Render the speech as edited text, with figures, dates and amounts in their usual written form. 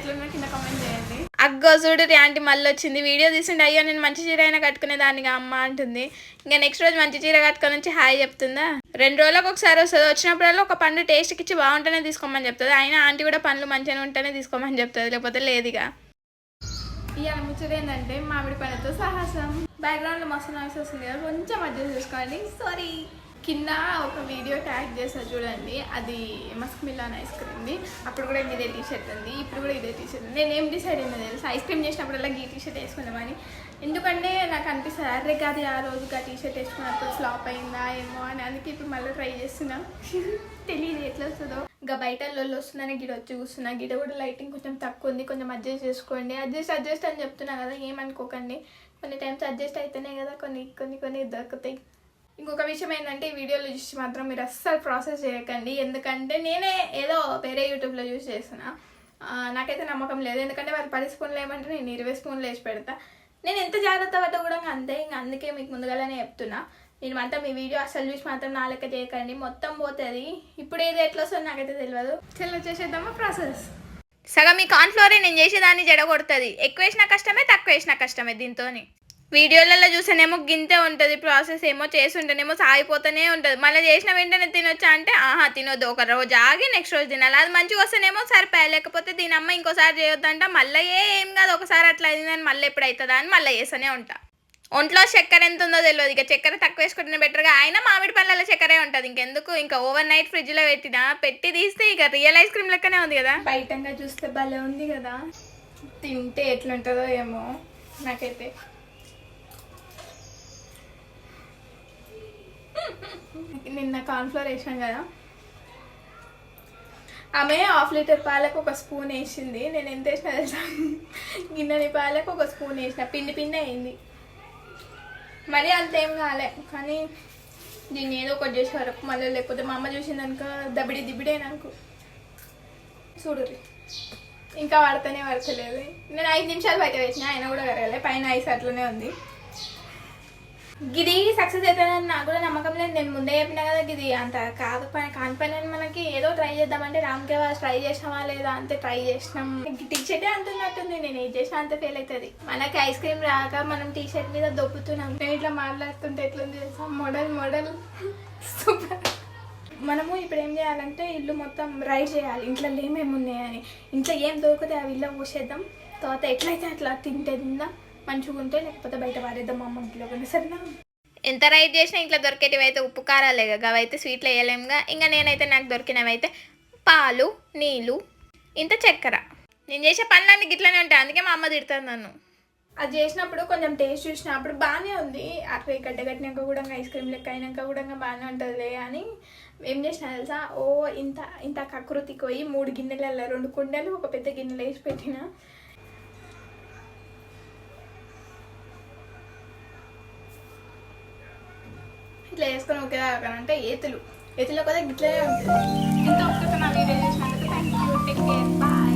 ఎట్లున్నా కింద కామెంట్ చేయండి. అగ్గో చూడు ఆంటీ మళ్ళీ వచ్చింది వీడియో తీసిండి. అయ్యో నేను మంచి చీర అయినా కట్టుకునేదానిగా అమ్మ అంటుంది. ఇంకా నెక్స్ట్ రోజు మంచి చీర కట్టుకొని వచ్చి హాయ్ చెప్తుందా. 2 రోజులకు ఒకసారి వస్తుంది. వచ్చినప్పుడల్లా ఒక పండు టేస్ట్కి ఇచ్చి బాగుంటేనే తీసుకోమని చెప్తుంది. అయినా ఆంటీ కూడా పండ్లు మంచిగా ఉంటేనే తీసుకోమని చెప్తుంది, లేకపోతే లేదుగా. ఇక ముచ్చట ఏంటంటే మామిడి పళ్ళతో సాహసం. బ్యాక్గ్రౌండ్లో మస్తు నాయిస్ వస్తుంది కదా, కొంచెం అడ్జస్ట్ చేసుకోండి. సారీ. కింద ఒక వీడియో ట్యాగ్ చేస్తా చూడండి, అది మస్క్ మిలాన్ ఐస్ క్రీమ్ది. అప్పుడు కూడా ఇదే టీషర్ట్ ఉంది, ఇప్పుడు కూడా ఇదే టీషర్ట్ ఉంది. నేను ఏం డిసైడ్ అయినా తెలుసు, ఐస్ క్రీమ్ చేసినప్పుడల్లా ఈ టీషర్ట్ వేసుకున్నామని. ఎందుకంటే నాకు అనిపిస్తుంది అరే అది ఆ రోజుకి ఆ టీషర్ట్ వేసుకున్నప్పుడు ఫ్లాప్ అయిందా ఏమో అని. అందుకే ఇప్పుడు మళ్ళీ ట్రై చేస్తున్నా. తెలియదు ఎట్లా వస్తుందో. ఇంకా బయట లొల్లు వస్తుందని గిడ వచ్చి కూర్చున్నా. గిడ కూడా లైటింగ్ కొంచెం తక్కువ ఉంది, కొంచెం అడ్జస్ట్ చేసుకోండి. అడ్జస్ట్ అని చెప్తున్నా కదా, ఏమనుకోకండి. కొన్ని టైమ్స్ అడ్జస్ట్ అయితేనే కదా కొన్ని దొరుకుతాయి. ఇంకొక విషయం ఏంటంటే, ఈ వీడియోలో చూసి మాత్రం మీరు అస్సలు ప్రాసెస్ చేయకండి. ఎందుకంటే నేనే ఏదో వేరే యూట్యూబ్లో చూసి చేస్తున్నా. నాకైతే నమ్మకం లేదు. ఎందుకంటే వాళ్ళు 10 స్పూన్లు ఏమంటే నేను 20 స్పూన్లు వేసి పెడతా. నేను ఎంత జాగ్రత్త పడ్డా కూడా అంతే. ఇంకా అందుకే మీకు ముందుగానే చెప్తున్నా. నేను మాత్రం ఈ వీడియో అస్సలు చూసి మాత్రం నా లెక్క చేయకండి, మొత్తం పోతుంది. ఇప్పుడు ఏది ఎట్లా వస్తుందో నాకైతే తెలియదు. చెల్లి చేసేద్దామా ప్రాసెస్. సగం మీ కార్న్ఫ్లోరే నేను చేసేదాన్ని జడగొడుతుంది. ఎక్కువ వేసినా కష్టమే, తక్కువ వేసినా కష్టమే. దీంతోని వీడియోలలో చూసానేమో గింతే ఉంటుంది ప్రాసెస్, ఏమో చేస్తుంటేనేమో సాగిపోతూనే ఉంటుంది. మళ్ళీ చేసిన వెంటనే తినొచ్చా అంటే తినొద్దు, ఒక రోజు ఆగి నెక్స్ట్ రోజు తినాలి. అది మంచిగా వస్తేనేమో సరిపోయా, లేకపోతే దీని అమ్మ ఇంకోసారి చేయొద్దంట. మళ్ళీ ఏం కాదు, ఒకసారి అట్లా అయిందని మళ్ళీ ఎప్పుడు అవుతుందా అని మళ్ళీ చేస్తూనే ఉంటా. ఒంట్లో చక్కెర ఎంత ఉందో తెలియదు. ఇక చక్కెర తక్కువ వేసుకుంటేనే బెటర్గా. అయినా మామిడి పళ్ళలో చక్కెరే ఉంటుంది, ఇంకెందుకు. ఇంకా ఓవర్ నైట్ ఫ్రిడ్జ్లో పెట్టి తీస్తే ఇక రియల్ ఐస్ క్రీమ్ లెక్కనే ఉంది కదా. బయటంగా చూస్తే భలే ఉంది కదా, తింటే ఎట్లుంటుందో ఏమో నాకైతే. నిన్న కార్న్ఫ్లోర్ వేసాం కదా, ఆమె 1/2 లీటర్ పాలకు 1 స్పూన్ వేసింది. నేను ఎంత వేసినా తెలుసా, గిన్నెని పాలకు 1 స్పూన్ వేసిన. పిండి అయింది, మరీ అంతేం కాలే. కానీ దీన్ని ఏదో ఒకటి చేసే వరకు మళ్ళీ, లేకపోతే మా అమ్మ చూసిందనుక దిబిడే నాకు. చూడు ఇంకా పడతలేదు. నేను 5 నిమిషాలు బయట వేసిన, అయినా కూడా కరగలే. పైన ఐస్ అట్లనే ఉంది. గిది సక్సెస్ అవుతుందని నాకు కూడా నమ్మకం లేదు. నేను ముందే చెప్పినా కదా, గిది అంత కాని పని అని. మనకి ఏదో ట్రై చేద్దామంటే రామ్కే వాళ్ళు ట్రై చేసినావా లేదా అంతే ట్రై చేసినాం. టీషర్టే అంటున్నట్టుంది, నేను ఏం చేసినా అంతే ఫెయిల్ అవుతుంది. మనకి ఐస్ క్రీమ్ రాక మనం టీషర్ట్ మీద దొబ్బుతున్నాం. నేను ఇట్లా మాట్లాడుతుంటే ఎట్లుంది తెలుసా, మోడల్ సూపర్. మనము ఇప్పుడు ఏం చేయాలంటే ఇల్లు మొత్తం రైడ్ చేయాలి, ఇంట్లో ఏమేమి ఉన్నాయని. ఇంట్లో ఏం దొరికితే అవి ఇల్లు పూసేద్దాం. తర్వాత ఎట్లయితే అట్లా తిందాం, మంచిగా ఉంటే. లేకపోతే బయట పారేద్దాం మా అమ్మ ఇంట్లో. సరేనా, ఎంత రైట్ చేసినా ఇంట్లో దొరికేటివి అయితే ఉప్పు కారాలే కదా, అవైతే స్వీట్లు వేయలేముగా. ఇంకా నేనైతే నాకు దొరికినవి అయితే పాలు, నీళ్ళు, ఇంత చక్కెర. నేను చేసే పనులన్నీ గిట్లనే ఉంటాయి, అందుకే మా అమ్మ తిడుతుంది నన్ను. అది చేసినప్పుడు కొంచెం టేస్ట్ చూసినప్పుడు బాగానే ఉంది. అట్లా గడ్డగట్టినాక కూడా ఐస్ క్రీమ్ లెక్క అయినాక కూడా బాగానే ఉంటుందిలే అని ఏం చేసిన తెలుసా, ఇంత కకృతికి పోయి 3 గిన్నెలలో 2 కుండలు ఒక పెద్ద గిన్నెలు వేసి పెట్టిన. ఇట్లా వేసుకొని ఒకే అంటే ఎత్తులో కదా గిట్లనే ఉంటుంది. ఇంత ఒక్క నా వీడియో చేసినందుకు thank you. Take care, bye.